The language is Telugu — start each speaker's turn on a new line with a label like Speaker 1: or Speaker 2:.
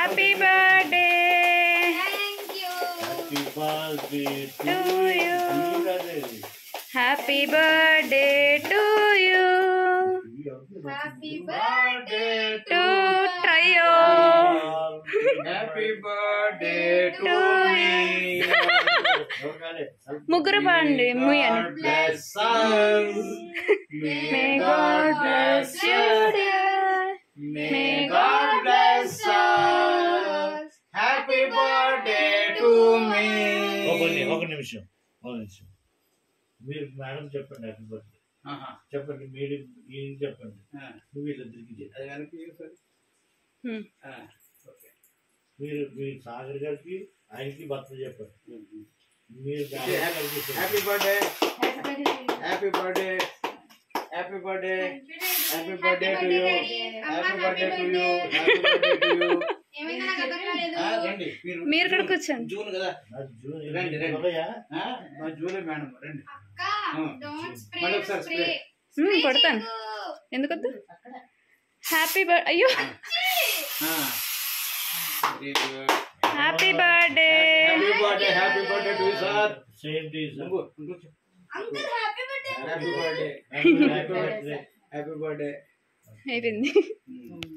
Speaker 1: Happy birthday to you happy birthday to you to trio ముగ్గురు పాడండి ముయ్యండి May God bless you, dear. May God bless us.
Speaker 2: Happy birthday to me.
Speaker 3: ఒక నిమిషం మీరు మేడం చెప్పండి హ్యాపీ బర్త్డే చెప్పండి మీరు ఈయన చెప్పండి నువ్వు వీళ్ళిద్దరికి మీరు మీ సాగర్ గారికి ఆయనకి బర్త్డే చెప్పండి మీరు
Speaker 2: happy birthday happy birthday happy birthday happy birthday to you happy birthday to you happy birthday to you
Speaker 1: మీరు ఇక్కడ కూర్చోండి
Speaker 2: జూన్ కదా జూన్ రండి మా జూలే మేడం రండి మళ్ళీ ఒకసారి స్ప్రే
Speaker 1: కొడతాను ఎందుకొద్దు హ్యాపీ బర్త్ అయ్యో happy birthday
Speaker 2: happy birthday to you sir
Speaker 3: same to you
Speaker 2: happy birthday happy birthday
Speaker 1: అయిపోయింది